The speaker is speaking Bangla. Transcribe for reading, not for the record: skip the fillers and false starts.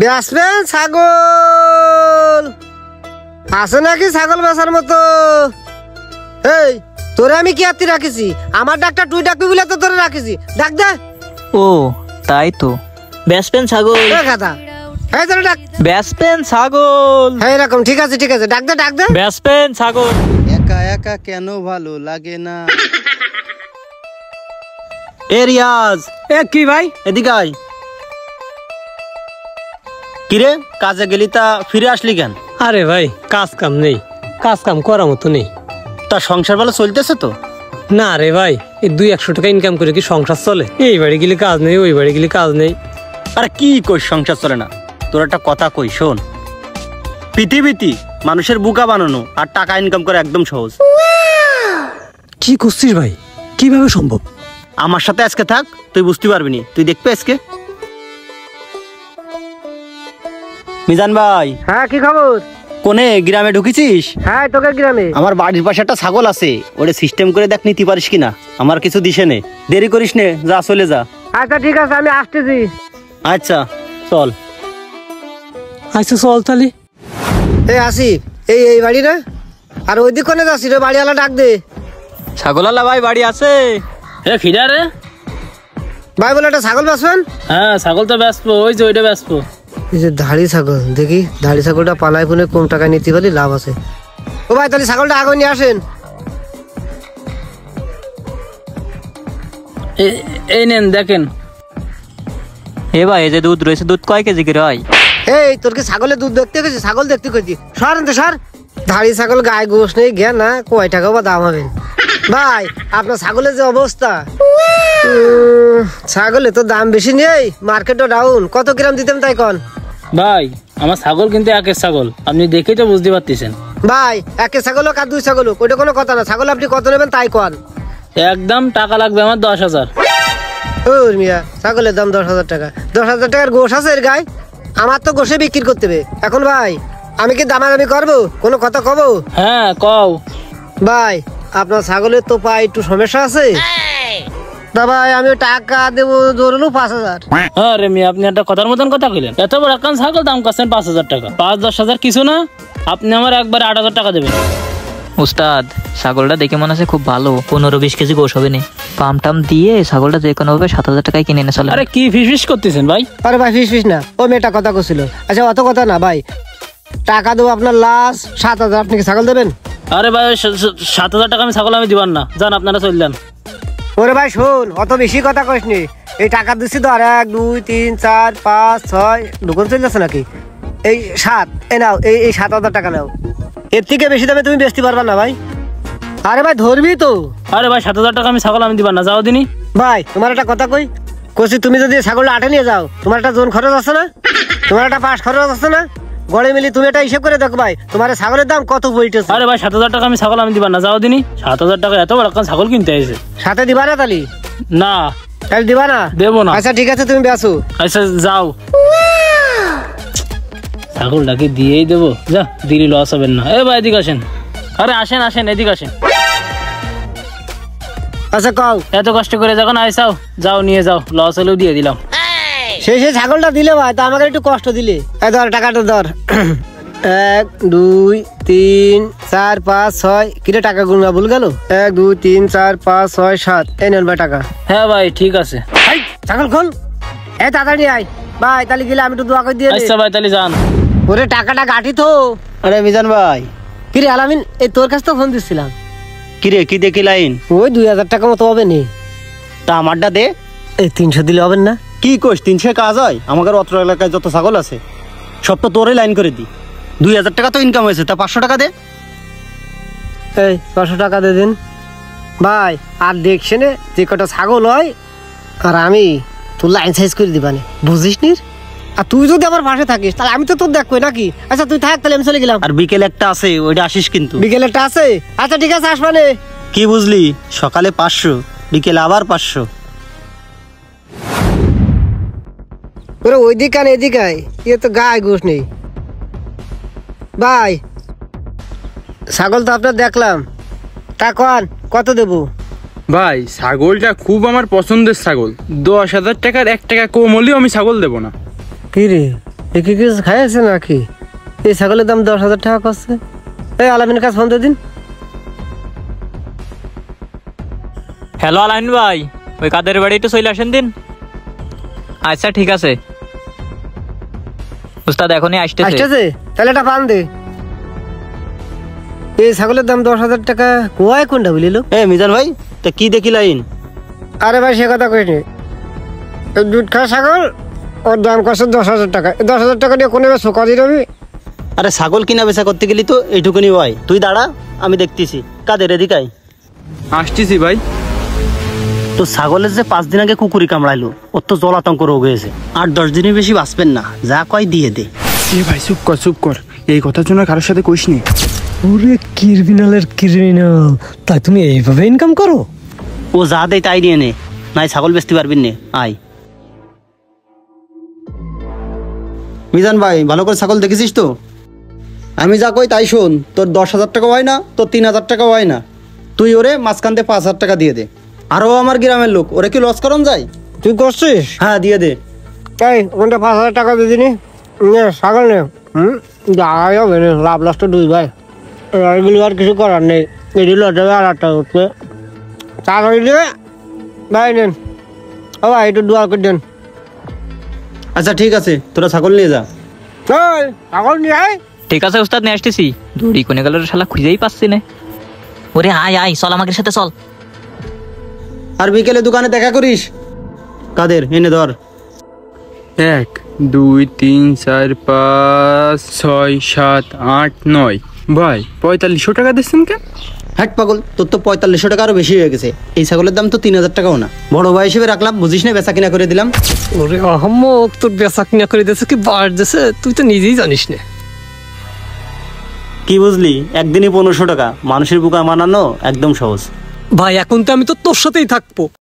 বেচবেন ছাগল আছে নাকি ছাগল বেচার মতো? এই তোরে আমি কি আত্মি রাখিছি? আমার ডাক্তার তুই ডাকবি বলে তো তোরে রাখিছি। ডাক দে। ও তাই তো, বেচবেন ছাগল। কথা এই তোরে ডাক। বেচবেন ছাগল। হ্যাঁ এরকম ঠিক আছে ঠিক আছে, ডাক দে ডাক দে। বেচবেন ছাগল। একা একা কেন ভালো লাগে না। এ রিয়াজ, এ কি ভাই? এদিকে আয়। কিরে কাজে গেলি তা ফিরে আসলি কেন? আরে ভাই কাজ কাম নেই, কাজ কাম করার মতো নেই। তা সংসার ভালো চলতেছে তো? না রে ভাই, এই 200 টাকা ইনকাম করে কি সংসার চলে? এই বাড়ি গেলে কাজ নেই, ওই বাড়ি গেলে কাজ নেই। আরে কি কই সংসার চলে না? তোর একটা কথা কই শোন, পৃথিবীতে মানুষের বুকা বানানো আর টাকা ইনকাম করা একদম সহজ। কি করছিস ভাই? কিভাবে সম্ভব? আমার সাথে আজকে থাক, তুই বুঝতে পারবি নি, তুই দেখবি আজকে। মিজান ভাই। হ্যাঁ কি খবর? কোনে গ্রামে ঢুকেছিস? হ্যাঁ তোকে গ্রামে। আমার বাড়ির পাশে একটা ছাগল আছে, ওরে সিস্টেম করে দেখ নিতে পারিস কিনা। আমার কিছু দিশে নে, দেরি করিস নে, যা চলে যা। আচ্ছা ঠিক আছে আমি আসতেছি। আচ্ছা চল। আচ্ছা চল তাহলে। এই আসি, এই এই বাড়ি না? আর ওই দিক কোনে যাচ্ছি রে? বাড়িওয়ালা ডাক দে। ছাগলালা ভাই বাড়ি আছে? এ খিদা রে ভাই বলে একটা ছাগল বেচবেন? হ্যাঁ ছাগল তো বেচবো, ওই যে ওইটা বেচবো। এই যে ধাড়ি ছাগল, দেখি ধাড়ি ছাগলটা পালাই পুনে কম টাকায় নিতে পারি, লাভ আছে। ও ভাই তাহলে ছাগলটা আগে নিয়ে আসেন। এই নেন দেখেন। এ ভাই এই যে দুধ রয়েছে, দুধ কয় কেজি করে হয়? এই তোর কি ছাগলের দুধ দেখতে গেছি? ছাগল দেখতে গেছি। সর এনতে সর। ধাড়ি ছাগল গায়ে গোশ নেই, জ্ঞান না কয় টাকা বা দাম হবে। ভাই আপনার ছাগলের যে অবস্থা, ছাগলে তো দাম বেশি নেই, মার্কেটও ডাউন। কত গ্রাম দিতেন তাই কন? ভাই আমার ছাগল কিন্তু একের ছাগল, আপনি দেখেই তো বুঝতে পারতেছেন। ভাই একে ছাগল হোক আর দুই ছাগল হোক, ওইটা কোনো কথা না। ছাগল আপনি কত নেবেন তাই কন। একদম টাকা লাগবে আমার 10,000। ও মিয়া ছাগলের দাম 10,000 টাকা? 10,000 টাকার গোশ আছে এর গায়ে? আমার তো গোশে বিক্রি করতে হবে। এখন ভাই আমি কি দামাদামি করবো? কোনো কথা কব? হ্যাঁ কও। ভাই আপনার ছাগলের তো পায়ে একটু সমস্যা আছে। তা ভাই আমি টাকা দেবো ধরলো 5,000। হ্যাঁ রে মিয়া, আপনি একটা কথার মতন কথা কইলেন। এত বড় একটা ছাগল দাম করছেন 5,000 টাকা। 5-10 হাজার কিছু না, আপনি আমার একবার 8,000 টাকা দেবেন। উস্তাদ ছাগলটা দেখে মনে আছে খুব ভালো, 15-20 কেজি গোশ হবে না। পাম টাম দিয়ে ছাগলটা যে কোনো ভাবে 7,000 টাকায় কিনে এনে চলে। আরে কি ফিস করতেছেন ভাই? আরে ভাই ফিস না, ও মেয়েটা কথা করছিল। আচ্ছা অত কথা না ভাই, টাকা দেবো আপনার লাস্ট 7,000। আপনি কি ছাগল দেবেন? আরে ভাই 7,000 টাকা আমি ছাগল আমি দিবান না, যান আপনারা চললেন। ওরে ভাই শোন, অত বেশি কথা কইস নি। এই টাকা দিচ্ছি তো, আর 1 2 3 4 5 6 দোকান চলে যাচ্ছে নাকি? এই 7 এ নাও, এই 7,000 টাকা নাও। এর থেকে বেশি দামে তুমি বেচতে পারবা না ভাই। আরে ভাই ধরবি তো। আরে ভাই 7,000 টাকা আমি ছাগল আমি দিবান না, যাও দিনই। ভাই তোমার একটা কথা কইছি, তুমি যদি ছাগলটা আটে নিয়ে যাও, তোমার একটা জোন খরচ আছে না? তোমার একটা পাশ খরচ আছে না? গড়ে মিলি তুমি এটা হিসেব করে দেখো ভাই, তোমার ছাগলের দাম কত পড়তেছে। আরে ভাই 7,000 টাকা আমি ছাগল আমি দিবান না, যাও দিনই। 7,000 টাকা এত বড় একটা ছাগল কিনতে আইছে। সাথে দিবা না তালি? না তাহলে দিবা না? দেবো না। আচ্ছা ঠিক আছে তুমি বেচো। আচ্ছা যাও। ছাগলটাকে দিয়েই দেবো, যা দিলি লস হবেন না। এ ভাই এদিকে আসেন। আরে আসেন আসেন এদিকে আসেন। আচ্ছা কও। এত কষ্ট করে যখন আইসাও, যাও নিয়ে যাও, লস হলেও দিয়ে দিলাম। সেই ছাগলটা দিলে ভাই, তা আমাকে একটু কষ্ট দিলে। এই ধর টাকাটা ধর। 1 2 3 4 5 6 কিরে টাকা গুনবা ভুল গেল? 1 2 3 4 5 6 7 এই নেন ভাই টাকা। হ্যাঁ ভাই ঠিক আছে। এই ছাগল খোল, এই তাড়াতাড়ি আয় ভাই, তাহলে গেলে আমি একটু দোয়া করে দিয়ে দে। আচ্ছা ভাই তাহলে যান। ওরে টাকাটা গাঠি তো। আরে মিজান ভাই। কিরে আলামিন, এই তোর কাছে তো ফোন দিছিলাম। কিরে কি দেখি লাইন? ওই 2,000 টাকা মতো হবে নি? তা আমারটা দে। এই 300 দিলে হবে না? কি কইস 300 কাজ হয়? আমাদের অত্র এলাকায় যত ছাগল আছে সব তো তোরে লাইন করে দি। 2,000 টাকা তো ইনকাম হয়েছে, তা 500 টাকা দে। এই 500 টাকা দিয়ে দিন ভাই। আর দেখছেন যে কটা ছাগল হয়, আর আমি তোর লাইন সাইজ করে দিবানে, বুঝিস নি? আর তুই যদি আমার পাশে থাকিস তাহলে আমি তো তোর দেখবো নাকি? আচ্ছা তুই থাক, তাহলে আমি চলে গেলাম। আর বিকেল একটা আছে, ওইটা আসিস কিন্তু। বিকেলেরটা আছে? আচ্ছা ঠিক আছে আসবানে। কি বুঝলি? সকালে 500, বিকেলে আবার 500। ওরে ওইদিক আন এদিক আয়, ইয়ে তো গায়ে গোশ নেই। ভাই ছাগল তো আপনার দেখলাম, তা কত দেবো? ভাই ছাগলটা খুব আমার পছন্দের ছাগল। 10,000 টাকার 1 টাকা কম হলেও আমি ছাগল দেবো না। কি রে এ কি কিছু খাইছে নাকি? এই ছাগলের দাম 10,000 টাকা করছে। এই আলামিনের কাছে ফোন দিয়ে দিন। হ্যালো আলাইন ভাই, ওই কাদের বাড়ি একটু চলে আসেন দিন। আচ্ছা ঠিক আছে উস্তাদ, এখনই আসতেছে। আসতেছে? তাহলে এটা পান দে। এই ছাগলের দাম 10,000 টাকা কোয়ায় কোনটা বলিল? এ মিজান ভাই, তা কি দেখি লাইন? আরে ভাই সে কথা কইনি, দুধ খাওয়া ছাগল ওর দাম করছে 10,000 টাকা। 10,000 টাকা দিয়ে কোনো শোকা দিয়ে দেবি? আরে ছাগল কিনা বেচা করতে গেলি তো এইটুকুনি হয়। তুই দাঁড়া, আমি দেখতেছি। কাদের এদিকাই আসতেছি ভাই। তো ছাগলের যে 5 দিন আগে কুকুরি কামড়াইলো, ওর তো জলাতঙ্ক রোগ হয়েছে। 8-10 দিনের বেশি বাঁচবেন না, যা কয় দিয়ে দে। এ ভাই চুপ কর, এই কথার জন্য কারোর সাথে কইস নি। ওরে ক্রিমিনালের ক্রিমিনাল, তাই তুমি এইভাবে ইনকাম করো? ও যা দেয় তাই নিয়ে নে, নাই ছাগল বেচতে পারবিন নে। আয় মিজান ভাই, ভালো করে ছাগল দেখেছিস তো? আমি যা কই তাই শোন। তোর 10,000 টাকা হয় না, তোর 3,000 টাকা হয় না। তুই ওরে মাঝখানতে 5,000 টাকা দিয়ে দে। আর ও আমার গ্রামের লোক, ওরে কি লস করন যায়? তুই করছিস? হ্যাঁ দিয়ে দে। এই ওখানটা 5,000 টাকা দিয়ে দিনি। নে ছাগল নে। যাই হবে না, লাভ লস তো দুই ভাই। এগুলি আর কিছু করার নেই। এটি লটাবে আর 8 টাকা উঠবে। তাড়াতাড়ি দেবে ভাই, নেন। ও ভাই একটু দোয়া করে দেন। আচ্ছা ঠিক আছে, তোরা ছাগল নিয়ে যা। এই ছাগল নিয়ে আয়। ঠিক আছে উস্তাদ, নিয়ে আসতেছি। দড়ি কোনে গেল শালা, খুঁজেই পাচ্ছি না। ওরে আয় আয়, চল আমাদের সাথে চল। আর বিকেলে দোকানে দেখা করিস। কাদের এনে ধর। 1 2 3 4 5 6 7 8 9 ভাই 4500 টাকা দিচ্ছেন কেন? হ্যাট পাগল, তোর তো 4500 টাকা আরো বেশি হয়ে গেছে। এই ছাগলের দাম তো 3,000 টাকাও না। বড় ভাই হিসেবে রাখলাম, বুঝিস না, বেচা কিনা করে দিলাম। ওরে আহম্মক, তোর বেচা কিনা করে দিয়েছে কি বাড় দিয়েছে, তুই তো নিজেই জানিস না। কি বুঝলি? একদিনই 1500 টাকা। মানুষের বুকা মানানো একদম সহজ। ভাই এখন তো আমি তো তোর সাথেই থাকবো।